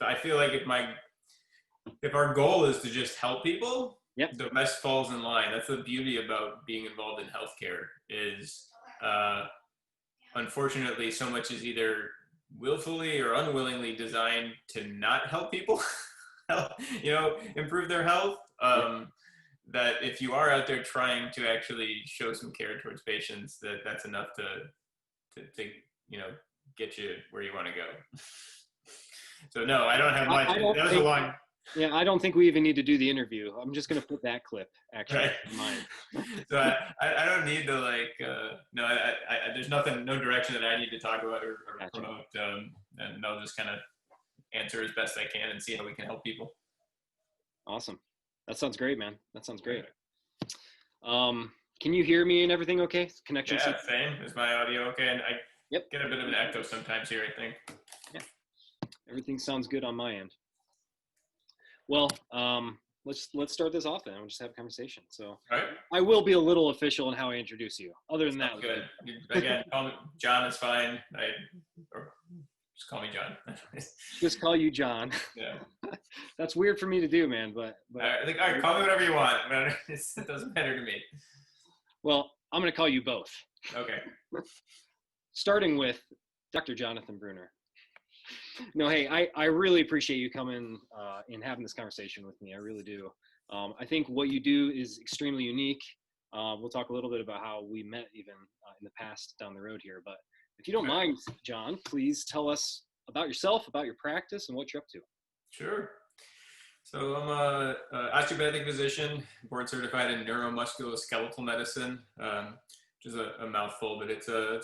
I feel like if our goal is to just help people, Yep. the rest falls in line. That's the beauty about being involved in healthcare is, unfortunately, so much is either willfully or unwillingly designed to not help people, improve their health. That if you are out there trying to actually show some care towards patients, that's enough to get you where you want to go. So no, I don't have much. That was a long. Yeah, I don't think we even need to do the interview. I'm just going to put that clip actually in mind. So I don't need to there's nothing, no direction that I need to talk about or promote. And I'll just kind of answer as best I can and see how we can help people. Awesome. That sounds great, man. That sounds great. Can you hear me and everything okay? Connection? Yeah, same. Is my audio okay? And I get a bit of an echo sometimes here, I think. Yeah. Everything sounds good on my end. Well, let's start this off then. We'll just have a conversation. So I will be a little official in how I introduce you. Other than that, good. Again, call me John is fine. Or just call me John. Just call you John. Yeah. That's weird for me to do, man. But I think, all right, call me whatever you want. It doesn't matter to me. Well, I'm going to call you both. Okay. Starting with Dr. Jonathan Bruner. No, hey, I really appreciate you coming and having this conversation with me. I really do. I think what you do is extremely unique. We'll talk a little bit about how we met even in the past down the road here. But if you don't mind, John, please tell us about yourself, about your practice, and what you're up to. Sure. So I'm a osteopathic physician, board certified in neuromusculoskeletal medicine, which is a mouthful, but it's a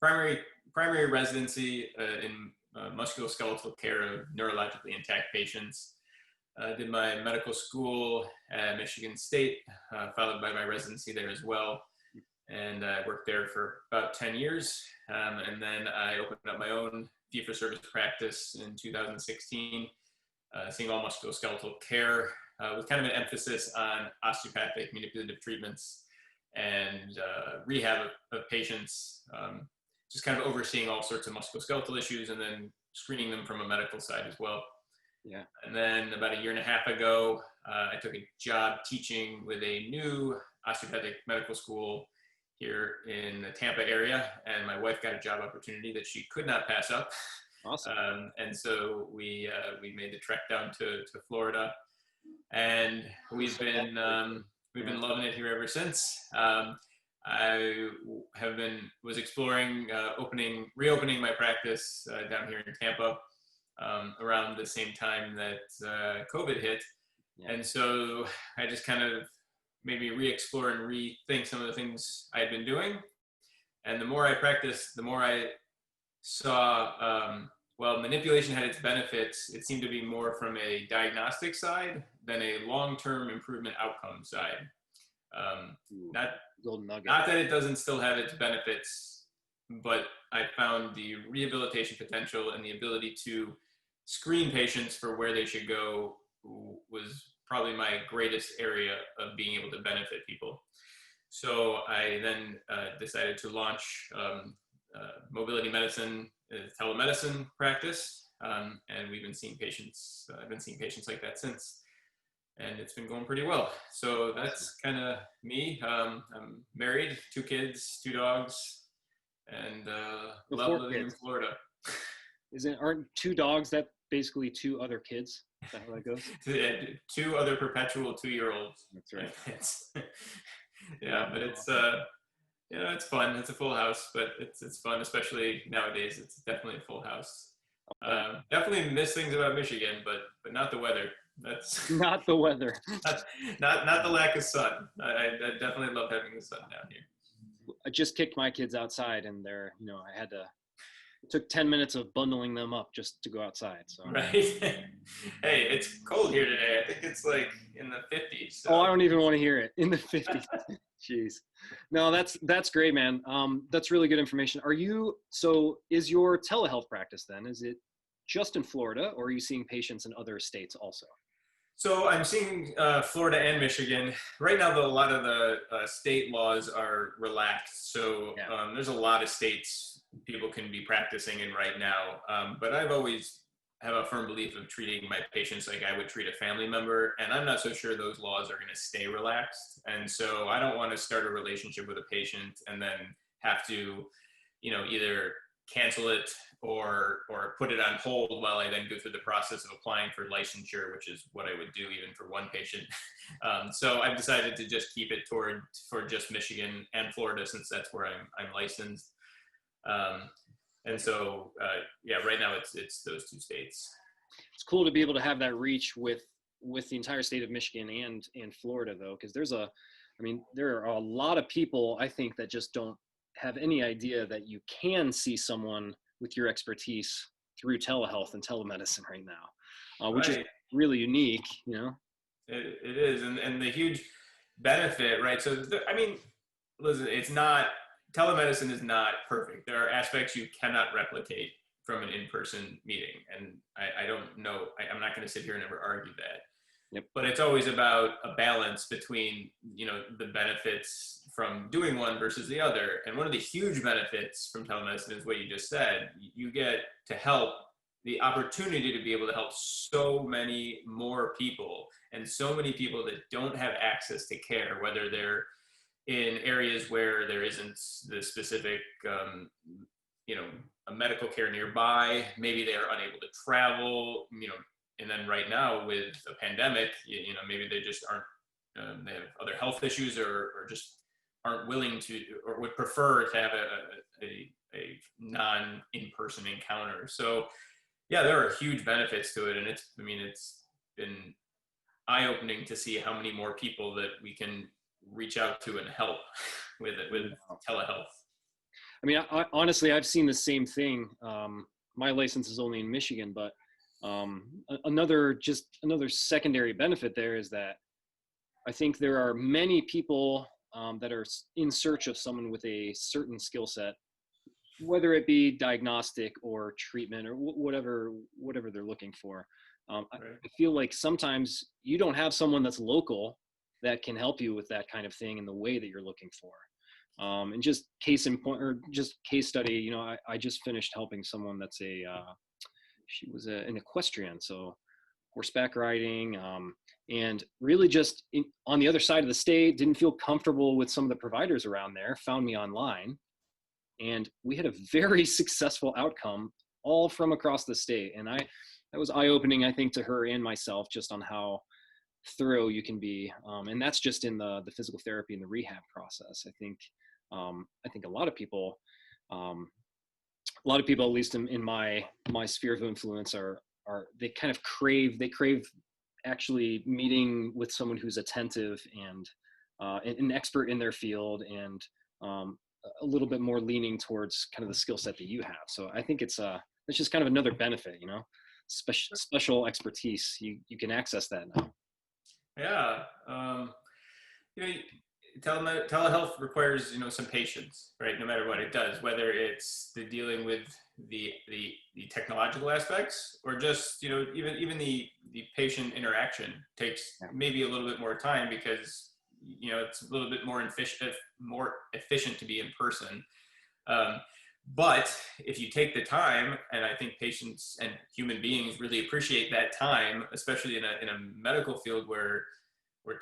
primary residency in musculoskeletal care of neurologically intact patients. I did my medical school at Michigan State, followed by my residency there as well. And I worked there for about 10 years. And then I opened up my own fee-for-service practice in 2016, seeing all musculoskeletal care with kind of an emphasis on osteopathic manipulative treatments and rehab of patients, just kind of overseeing all sorts of musculoskeletal issues and then screening them from a medical side as well. Yeah. And then about a year and a half ago, I took a job teaching with a new osteopathic medical school here in the Tampa area, and my wife got a job opportunity that she could not pass up. Awesome. And so we made the trek down to Florida, and we've been loving it here ever since. I was exploring reopening my practice down here in Tampa around the same time that COVID hit. Yeah. And so I just kind of made me re-explore and rethink some of the things I had been doing. And the more I practiced, the more I saw, manipulation had its benefits. It seemed to be more from a diagnostic side than a long-term improvement outcome side. Not that it doesn't still have its benefits, but I found the rehabilitation potential and the ability to screen patients for where they should go was probably my greatest area of being able to benefit people. So I then decided to launch mobility medicine, telemedicine practice, and we've been seeing patients. I've been seeing patients like that since. And it's been going pretty well. So that's kind of me. I'm married, 2 kids, 2 dogs, and love living in Florida. Aren't 2 dogs that basically 2 other kids? Is that how that goes? 2 other perpetual 2-year-olds. That's right. Yeah, but it's it's fun. It's a full house, but it's fun, especially nowadays. It's definitely a full house. Definitely miss things about Michigan, but not the weather. That's not the weather. not the lack of sun. I definitely love having the sun down here. I just kicked my kids outside, and it took 10 minutes of bundling them up just to go outside. So right. Hey, it's cold here today. I think it's like in the 50s. So. Oh, I don't even want to hear it. In the 50s. Jeez. No, that's great, man. That's really good information. Is your telehealth practice then? Is it just in Florida, or are you seeing patients in other states also? So I'm seeing Florida and Michigan. Right now, a lot of the state laws are relaxed. So there's a lot of states people can be practicing in right now. But I've always have a firm belief of treating my patients like I would treat a family member, and I'm not so sure those laws are going to stay relaxed. And so I don't want to start a relationship with a patient and then have to, either cancel it or put it on hold while I then go through the process of applying for licensure, which is what I would do even for one patient. So I've decided to just keep it for just Michigan and Florida, since that's where I'm licensed. And so, right now it's those two states. It's cool to be able to have that reach with the entire state of Michigan and Florida, though, because there are a lot of people, I think, that just don't have any idea that you can see someone with your expertise through telehealth and telemedicine right now, which is really unique, It is, and the huge benefit, right? So, listen, telemedicine is not perfect. There are aspects you cannot replicate from an in-person meeting, and I don't know, I'm not going to sit here and ever argue that. Yep. But it's always about a balance between, the benefits from doing one versus the other. And one of the huge benefits from telemedicine is what you just said. You get to help, the opportunity to be able to help so many more people, and so many people that don't have access to care, whether they're in areas where there isn't the specific, a medical care nearby. Maybe they are unable to travel, and then right now with a pandemic, maybe they just aren't, they have other health issues, or just aren't willing to, or would prefer to have a non-in-person encounter. So yeah, there are huge benefits to it. And it's been eye-opening to see how many more people that we can reach out to and help with telehealth. Honestly, I've seen the same thing. My license is only in Michigan, but another secondary benefit there is that I think there are many people that are in search of someone with a certain skill set, whether it be diagnostic or treatment or whatever they're looking for. Right. I feel like sometimes you don't have someone that's local that can help you with that kind of thing in the way that you're looking for. And just case in point, or just case study, I just finished helping someone that's she was an equestrian, so horseback riding, and really just on the other side of the state, didn't feel comfortable with some of the providers around there, found me online, and we had a very successful outcome all from across the state. And that was eye-opening, I think, to her and myself, just on how thorough you can be. And that's just in the physical therapy and the rehab process. I think a lot of people, at least in my sphere of influence, they kind of crave actually meeting with someone who's attentive and an expert in their field, and a little bit more leaning towards kind of the skill set that you have. So I think it's just kind of another benefit, special expertise. You can access that now. Yeah. Telehealth requires, some patience, right? No matter what it does, whether it's the dealing with the technological aspects, or just, even the patient interaction takes maybe a little bit more time, because, it's a little bit more efficient to be in person. But if you take the time, and I think patients and human beings really appreciate that time, especially in a medical field where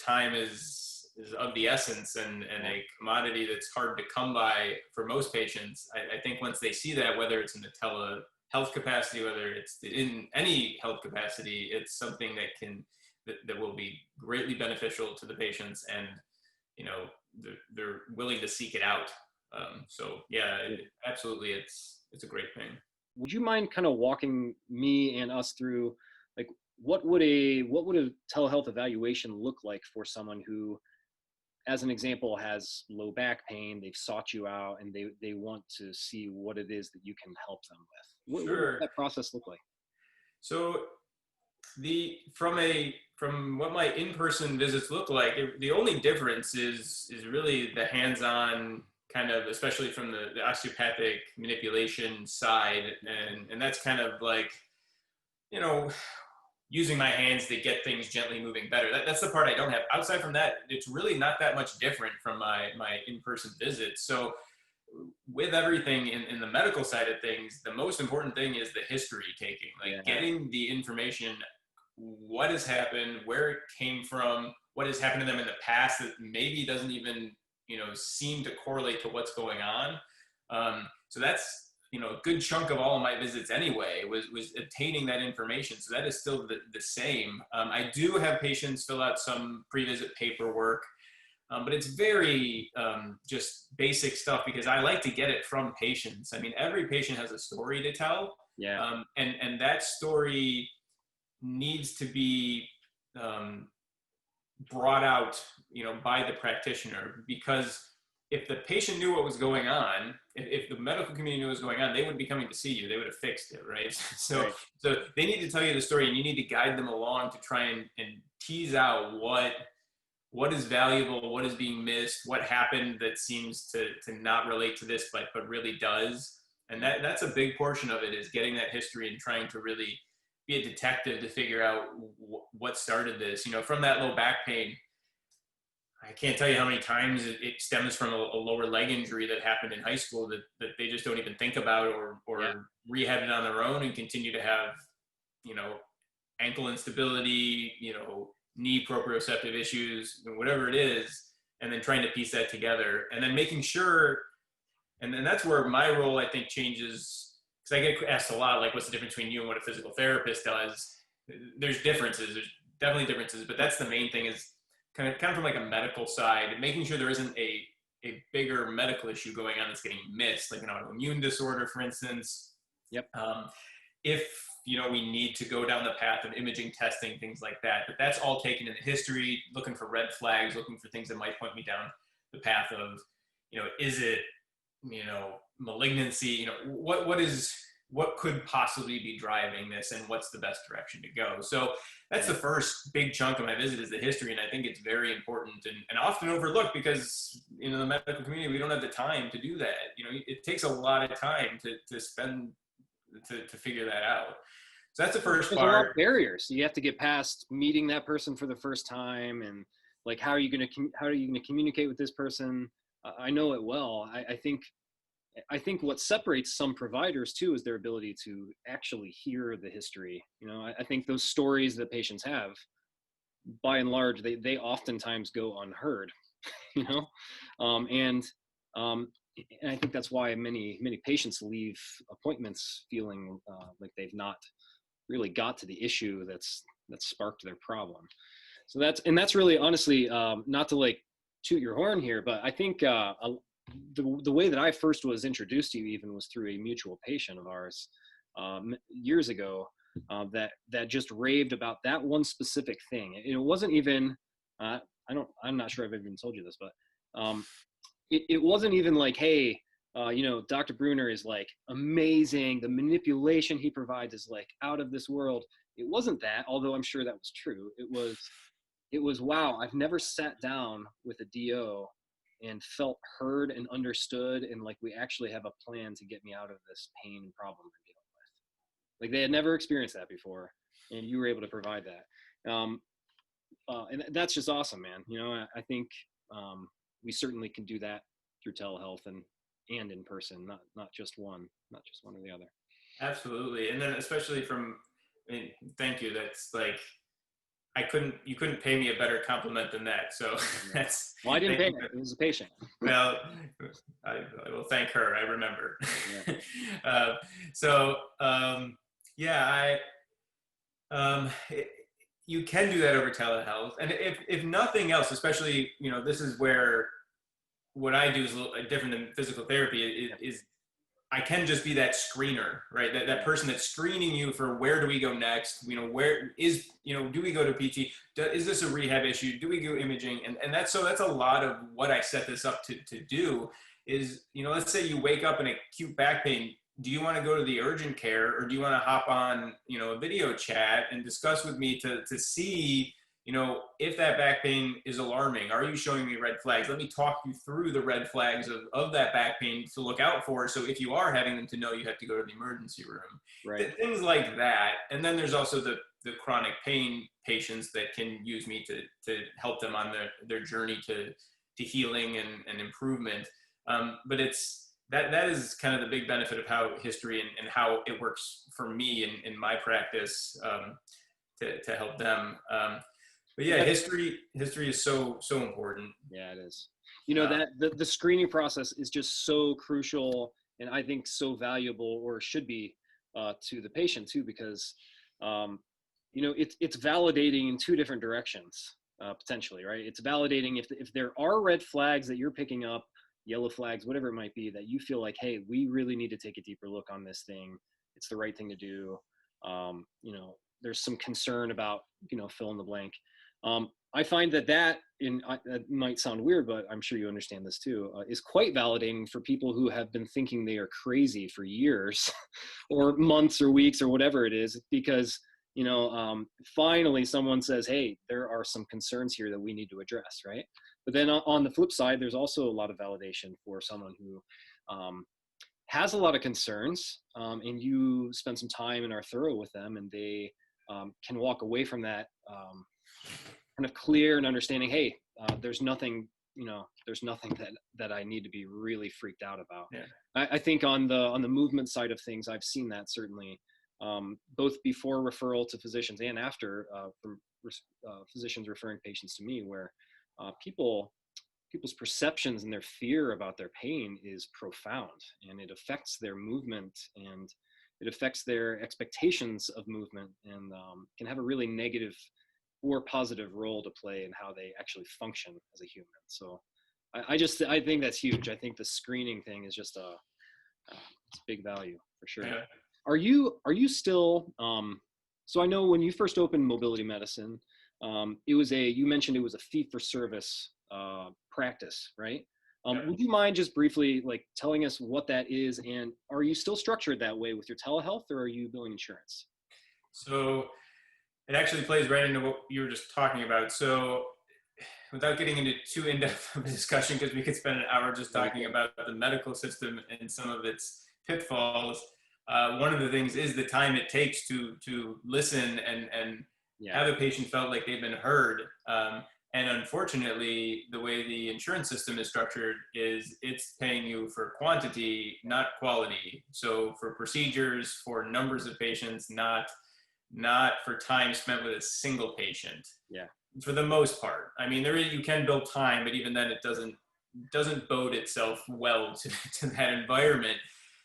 time is of the essence, and a commodity that's hard to come by for most patients. I think once they see that, whether it's in the telehealth capacity, whether it's in any health capacity, it's something that will be greatly beneficial to the patients, and they're willing to seek it out. So yeah, absolutely, it's a great thing. Would you mind kind of walking me and us through, like, what would a telehealth evaluation look like for someone who, as an example, has low back pain, they've sought you out, and they want to see what it is that you can help them with? What does that process look like? So from what my in-person visits look like, the only difference is really the hands-on kind of, especially from the osteopathic manipulation side. And that's kind of like, using my hands to get things gently moving better. That's the part I don't have. Outside from that, it's really not that much different from my in-person visits. So with everything in the medical side of things, the most important thing is the history taking, like getting the information, what has happened, where it came from, what has happened to them in the past that maybe doesn't even, seem to correlate to what's going on. So that's, a good chunk of all of my visits anyway was obtaining that information. So that is still the same. I do have patients fill out some pre-visit paperwork, but it's very just basic stuff because I like to get it from patients. I mean, every patient has a story to tell. Yeah. And that story needs to be brought out, by the practitioner, because if the patient knew what was going on, if the medical community knew what was going on, they would be coming to see you. They would have fixed it, right? So they need to tell you the story, and you need to guide them along to try and tease out what is valuable, what is being missed, what happened that seems to not relate to this, but really does. And that's a big portion of it, is getting that history and trying to really be a detective to figure out what started this. From that low back pain, I can't tell you how many times it stems from a lower leg injury that happened in high school that they just don't even think about, or rehab it on their own and continue to have, ankle instability, knee proprioceptive issues, whatever it is, and then trying to piece that together, and then making sure, and then that's where my role, I think, changes, because I get asked a lot, like, what's the difference between you and what a physical therapist does? There's differences, there's definitely differences, but that's the main thing, is kind of from like a medical side, making sure there isn't a bigger medical issue going on that's getting missed, like an autoimmune disorder, for instance. Yep. If, we need to go down the path of imaging testing, things like that, but that's all taken in the history, looking for red flags, looking for things that might point me down the path of, is it, malignancy, what could possibly be driving this, and what's the best direction to go. So that's the first big chunk of my visit, is the history. And I think it's very important and often overlooked, because, the medical community, we don't have the time to do that. It takes a lot of time to spend to figure that out. So that's the first There's part. a lot of barriers. You have to get past meeting that person for the first time, and like, how are you going to communicate with this person? I know it well. I think what separates some providers too is their ability to actually hear the history. I think those stories that patients have, by and large, they oftentimes go unheard. And I think that's why many patients leave appointments feeling like they've not really got to the issue that sparked their problem. So that's really, honestly, not to like toot your horn here, but I think the way that I first was introduced to you even was through a mutual patient of ours years ago that just raved about that one specific thing. It wasn't even I'm not sure I've even told you this, but it wasn't even like, hey, Dr. Bruner is like amazing. The manipulation he provides is like out of this world. It wasn't that, although I'm sure that was true. It was, wow, I've never sat down with a DO and felt heard and understood, and like we actually have a plan to get me out of this pain problem I'm dealing with. Like, they had never experienced that before, and you were able to provide that. And that's just awesome, man. I think we certainly can do that through telehealth and in person, not just one or the other. Absolutely. And then especially thank you. That's like, you couldn't pay me a better compliment than that. So that's, well, I didn't pay her. It was a patient. Well, I will thank her. I remember. Yeah. You can do that over telehealth. And if nothing else, especially, this is where what I do is a little different than physical therapy, is I can just be that screener, right? That person that's screening you for where do we go next? Where is, do we go to PT? Is this a rehab issue? Do we do imaging? And that's a lot of what I set this up to do is, let's say you wake up in acute back pain. Do you want to go to the urgent care, or do you want to hop on, a video chat and discuss with me to see, if that back pain is alarming? Are you showing me red flags? Let me talk you through the red flags of that back pain to look out for. So if you are having them, to know you have to go to the emergency room, right? Things like that. And then there's also the chronic pain patients that can use me to help them on their journey to healing and improvement. But it's that is kind of the big benefit of how history and how it works for me in my practice, to help them. But yeah, history is so important. Yeah, it is. You know, that the screening process is just so crucial, and I think so valuable, or should be, to the patient too, because you know, it's validating in two different directions, potentially, right? It's validating if there are red flags that you're picking up, yellow flags, whatever it might be, that you feel like, hey, we really need to take a deeper look on this thing. It's the right thing to do. You know, there's some concern about, you know, fill in the blank. I find that that might sound weird, but I'm sure you understand this too, is quite validating for people who have been thinking they are crazy for years or months or weeks or whatever it is, because, you know, finally someone says, hey, there are some concerns here that we need to address, right? But then on the flip side, there's also a lot of validation for someone who has a lot of concerns, and you spend some time and are thorough with them, and they can walk away from that kind of clear and understanding, hey, there's nothing, you know, there's nothing that I need to be really freaked out about. Yeah. I think on the movement side of things, I've seen that certainly, both before referral to physicians and after, from physicians referring patients to me, where people's perceptions and their fear about their pain is profound, and it affects their movement, and it affects their expectations of movement, and can have a really negative or positive role to play in how they actually function as a human. So I think that's huge. I think the screening thing is just it's big value for sure. Yeah. Are you still, so I know when you first opened Mobility Medicine, you mentioned it was a fee for service practice, right? Yeah. Would you mind just briefly like telling us what that is, and are you still structured that way with your telehealth, or are you billing insurance? So it actually plays right into what you were just talking about. So without getting into too in-depth of a discussion, because we could spend an hour just talking about the medical system and some of its pitfalls, one of the things is the time it takes to listen and have a patient felt like they've been heard. And unfortunately, the way the insurance system is structured is it's paying you for quantity, not quality. So for procedures, for numbers of patients, not for time spent with a single patient. Yeah. For the most part. I mean, you can build time, but even then it doesn't bode itself well to that environment.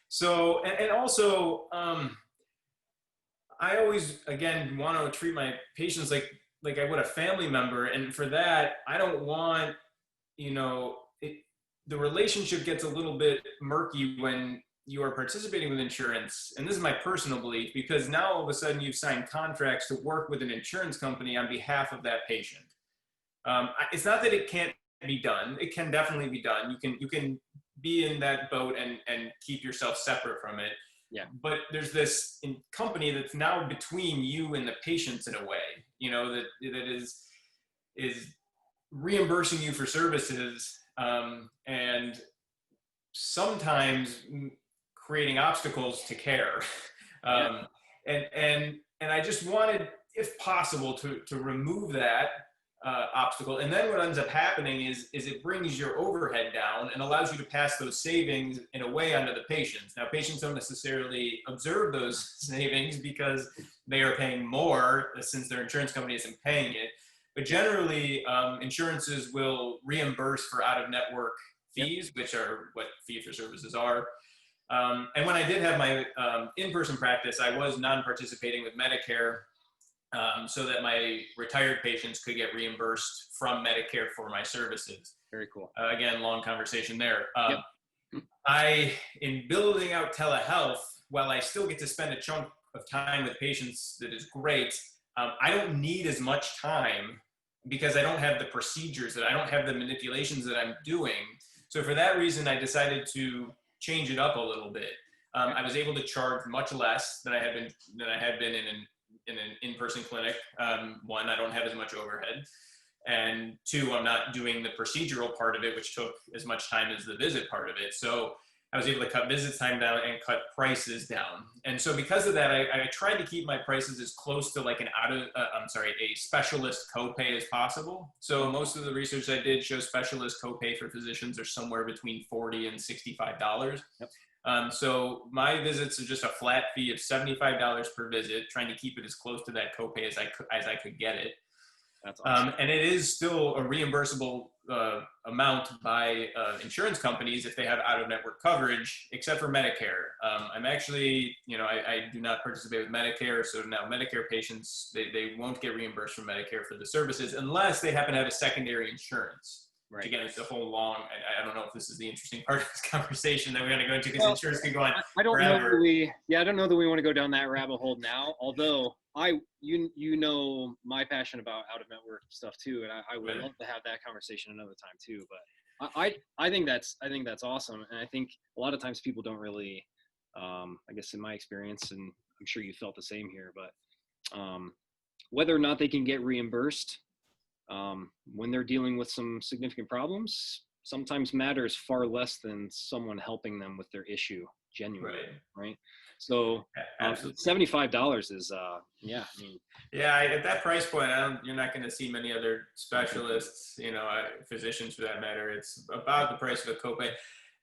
So, and also, I always, again, want to treat my patients like I would a family member. And for that, I don't want, you know, the relationship gets a little bit murky when you are participating with insurance. And this is my personal belief, because now all of a sudden you've signed contracts to work with an insurance company on behalf of that patient. It's not that it can't be done. It can definitely be done. You can be in that boat and keep yourself separate from it. Yeah. But there's this company that's now between you and the patients in a way, you know, that is reimbursing you for services, and sometimes creating obstacles to care. And I just wanted, if possible, to remove that obstacle. And then what ends up happening is it brings your overhead down and allows you to pass those savings in a way onto the patients. Now, patients don't necessarily observe those savings because they are paying more since their insurance company isn't paying it. But generally, insurances will reimburse for out-of-network fees, which are what fee-for-services are. And when I did have my in-person practice, I was non-participating with Medicare, so that my retired patients could get reimbursed from Medicare for my services. Very cool. Again, long conversation there. Yep. In building out telehealth, while I still get to spend a chunk of time with patients that is great, I don't need as much time because I don't have the procedures, I don't have the manipulations that I'm doing. So for that reason, I decided to change it up a little bit. I was able to charge much less than I had been in an in-person clinic. One, I don't have as much overhead. And two, I'm not doing the procedural part of it, which took as much time as the visit part of it. So I was able to cut visit time down and cut prices down. And so because of that, I tried to keep my prices as close to like a specialist copay as possible. So most of the research I did shows specialist copay for physicians are somewhere between $40 and $65. Yep. So my visits are just a flat fee of $75 per visit, trying to keep it as close to that copay as I could get it. That's awesome. And it is still a reimbursable amount by insurance companies if they have out-of-network coverage, except for Medicare. I'm actually, I do not participate with Medicare, so now Medicare patients, they won't get reimbursed from Medicare for the services unless they happen to have a secondary insurance. Right. Again, it's a whole long, I don't know if this is the interesting part of this conversation that we're going to go into, because insurance can go on I don't forever. I don't know that we want to go down that rabbit hole now, although you know my passion about out-of-network stuff too, and I would love to have that conversation another time too. But I think that's awesome, and I think a lot of times people don't really, I guess in my experience, and I'm sure you felt the same here, but whether or not they can get reimbursed when they're dealing with some significant problems sometimes matters far less than someone helping them with their issue genuinely, right? So $75 is at that price point, you're not going to see many other specialists, physicians for that matter. It's about the price of a copay.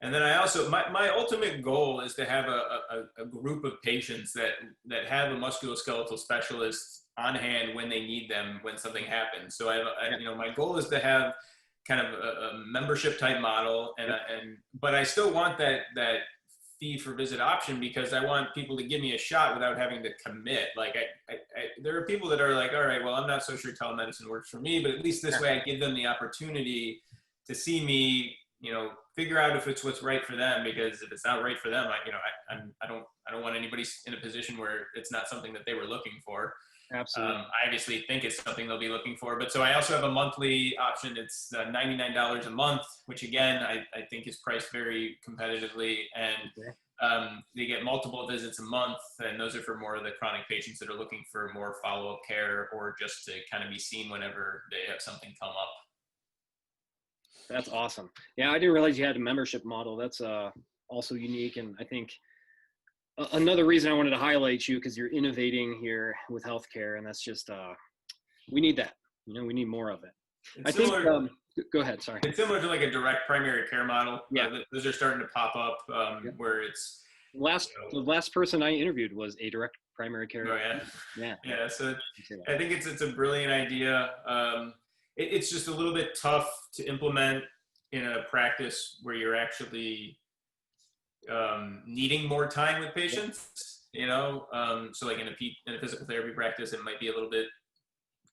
And then I also, my ultimate goal is to have a group of patients that have a musculoskeletal specialist on hand when they need them, when something happens. So my goal is to have kind of a membership type model, but I still want that fee for visit option, because I want people to give me a shot without having to commit. Like there are people that are like, all right, well, I'm not so sure telemedicine works for me, but at least this way I give them the opportunity to see me, figure out if it's what's right for them, because if it's not right for them, I don't want anybody in a position where it's not something that they were looking for. Absolutely. I obviously think it's something they'll be looking for, but so I also have a monthly option. It's $99 a month, which again, I think is priced very competitively, and they get multiple visits a month, and those are for more of the chronic patients that are looking for more follow-up care, or just to kind of be seen whenever they have something come up. That's awesome. Yeah, I didn't realize you had a membership model. That's also unique, and I think another reason I wanted to highlight you, because you're innovating here with healthcare, and that's just we need that. We need more of it. Go ahead. Sorry. It's similar to like a direct primary care model. Yeah, those are starting to pop up where it's the last person I interviewed was a direct primary care. Oh yeah. So I think it's a brilliant idea. It's just a little bit tough to implement in a practice where you're actually needing more time with patients, so like in a physical therapy practice, it might be a little bit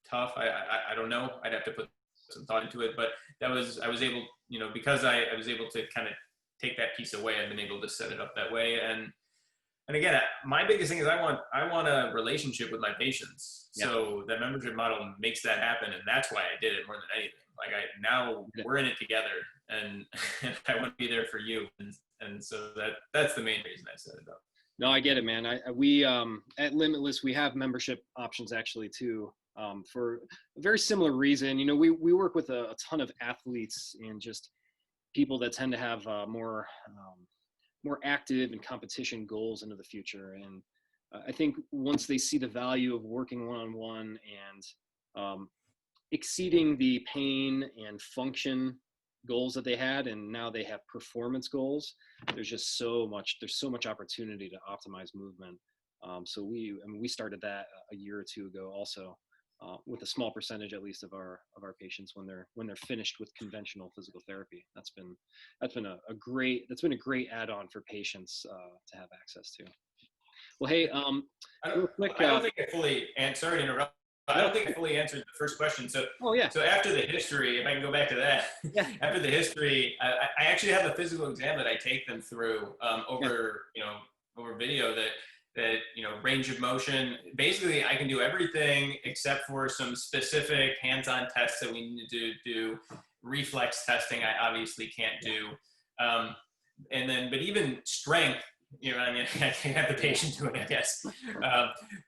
tough. I don't know. I'd have to put some thought into it, but I was able, because I was able to kind of take that piece away, I've been able to set it up that way. And again, my biggest thing is I want a relationship with my patients. Yeah. So that membership model makes that happen. And that's why I did it more than anything. Like we're in it together, and I want to be there for you. And so that's the main reason I set it up. No, I get it, man. We at Limitless, we have membership options actually too, for a very similar reason. We work with a ton of athletes and just people that tend to have more active and competition goals into the future. And I think once they see the value of working one-on-one and exceeding the pain and function goals that they had, and now they have performance goals, there's so much opportunity to optimize movement. So we started that a year or two ago also, with a small percentage at least of our patients when they're finished with conventional physical therapy. That's been a great add-on for patients to have access to. Well, hey, real quick, I don't think I fully sorry to interrupt. I don't think I fully answered the first question. So, So after the history, if I can go back to that, after the history, I actually have a physical exam that I take them through over video that range of motion. Basically, I can do everything except for some specific hands-on tests that we need to do. Reflex testing, I obviously can't do. But even strength, I can't have the patient do it, I guess.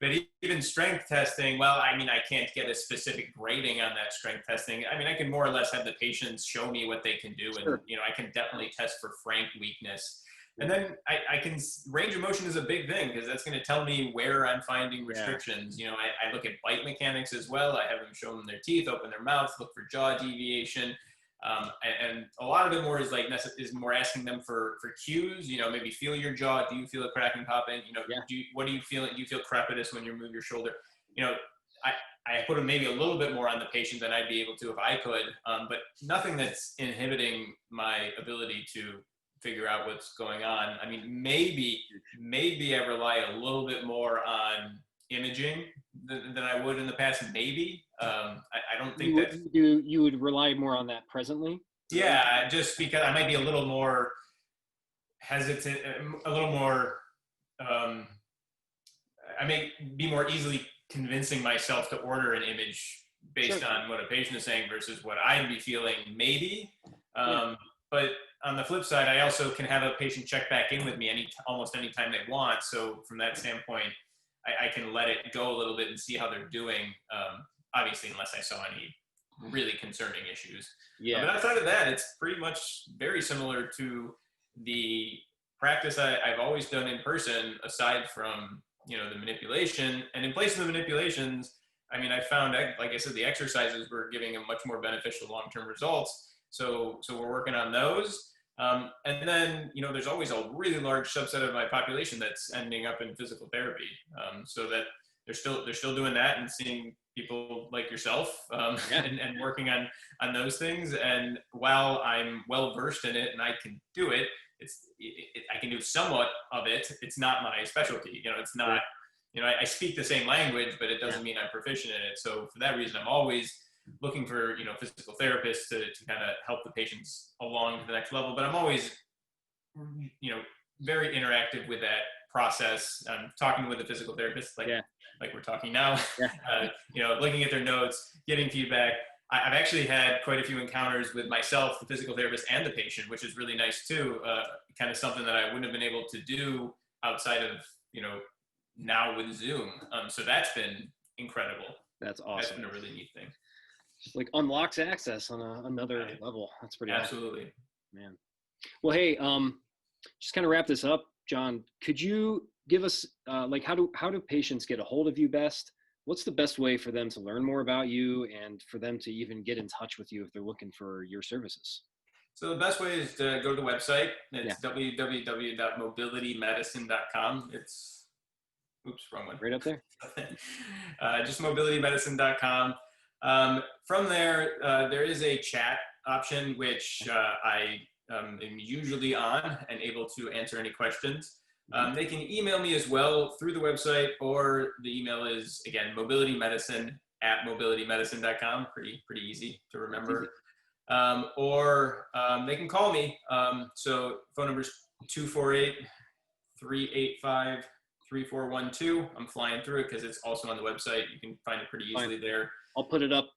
But even strength testing, I can't get a specific grading on that strength testing. I can more or less have the patients show me what they can do. And, I can definitely test for frank weakness. And then I can, range of motion is a big thing because that's going to tell me where I'm finding restrictions. You know, I look at bite mechanics as well. I have them show them their teeth, open their mouths, look for jaw deviation. And a lot of it more is like, is more asking them for cues, you know, maybe feel your jaw. Do you feel a cracking, popping? You know, what do you feel? Do you feel crepitus when you move your shoulder? You know, I put them maybe a little bit more on the patient than I'd be able to if I could, but nothing that's inhibiting my ability to figure out what's going on. I mean, maybe I rely a little bit more on imaging than I would in the past. Maybe. I don't think you would rely more on that presently. Yeah, just because I might be a little more hesitant, a little more. I may be more easily convincing myself to order an image based on what a patient is saying versus what I'd be feeling, maybe. But on the flip side, I also can have a patient check back in with me almost any time they want. So from that standpoint, I can let it go a little bit and see how they're doing. Obviously, unless I saw any really concerning issues. But outside of that, it's pretty much very similar to the practice I've always done in person, aside from, you know, the manipulation. And in place of the manipulations, I mean, I found, like I said, the exercises were giving them much more beneficial long-term results. So we're working on those. And then, you know, there's always a really large subset of my population that's ending up in physical therapy. So that they're still doing that and seeing people like yourself, and working on those things. And while I'm well versed in it and I can do it, I can do somewhat of it. It's not my specialty. You know, it's not. You know, I speak the same language, but it doesn't mean I'm proficient in it. So for that reason, I'm always looking for, you know, physical therapists to kind of help the patients along to the next level. But I'm always, you know, very interactive with that process. I'm talking with the physical therapist, like we're talking now, you know, looking at their notes, getting feedback. I've actually had quite a few encounters with myself, the physical therapist, and the patient, which is really nice too. Kind of something that I wouldn't have been able to do outside of, you know, now with Zoom. So that's been incredible. That's awesome. That's been a really neat thing. Just like unlocks access on another level. That's pretty absolutely awesome. Man. Well, hey, just kind of wrap this up, John. Could you give us like how do patients get a hold of you best? What's the best way for them to learn more about you and for them to even get in touch with you if they're looking for your services? So the best way is to go to the website. It's www.mobilitymedicine.com. It's, wrong one. Right up there. Just mobilitymedicine.com. From there, there is a chat option, which I am usually on and able to answer any questions. They can email me as well through the website, or the email is, again, mobilitymedicine@mobilitymedicine.com. Pretty easy to remember. Or they can call me. So phone number is 248-385-3412. I'm flying through it because it's also on the website. You can find it pretty easily there. I'll put it up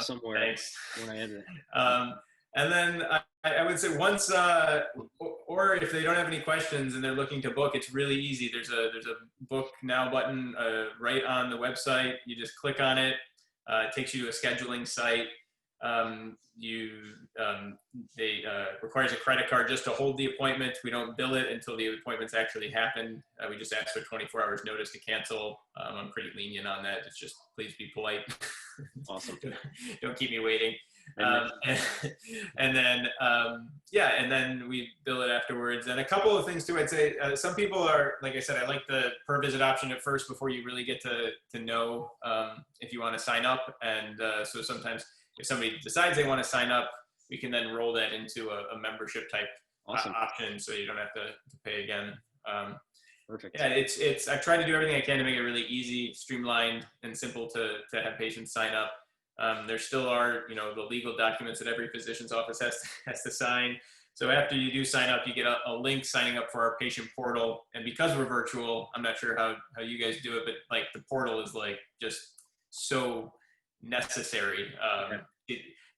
somewhere. Thanks. When I edit it. And then I would say once, or if they don't have any questions and they're looking to book, it's really easy. There's a book now button right on the website. You just click on it. It takes you to a scheduling site. Requires a credit card just to hold the appointment. We don't bill it until the appointments actually happen. We just ask for 24 hours notice to cancel. I'm pretty lenient on that. It's just, please be polite. Awesome. Don't keep me waiting. And then we bill it afterwards. And a couple of things too, I'd say, some people are, like I said, I like the per visit option at first before you really get to know if you want to sign up. And so sometimes if somebody decides they want to sign up, we can then roll that into a membership type option, so you don't have to pay again. Perfect. Yeah, it's I've tried to do everything I can to make it really easy, streamlined, and simple to have patients sign up. There still are, you know, the legal documents that every physician's office has to sign. So after you do sign up, you get a link signing up for our patient portal. And because we're virtual, I'm not sure how you guys do it, but like the portal is like just so necessary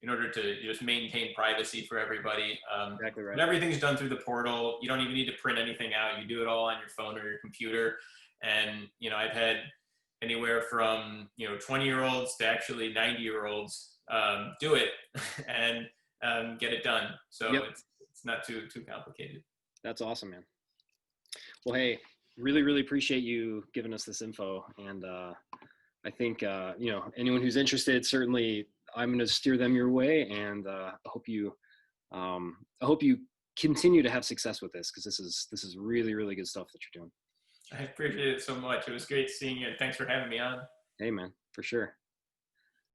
in order to just maintain privacy for everybody. Exactly right. And everything's done through the portal. You don't even need to print anything out. You do it all on your phone or your computer. And, you know, I've had anywhere from, you know, 20-year-olds to actually 90-year-olds do it and get it done. So it's not too complicated. That's awesome, man. Well, hey, really, really appreciate you giving us this info. And I think, anyone who's interested, certainly I'm going to steer them your way. And I hope you continue to have success with this, because this is really, really good stuff that you're doing. I appreciate it so much. It was great seeing you. Thanks for having me on. Hey, man, for sure.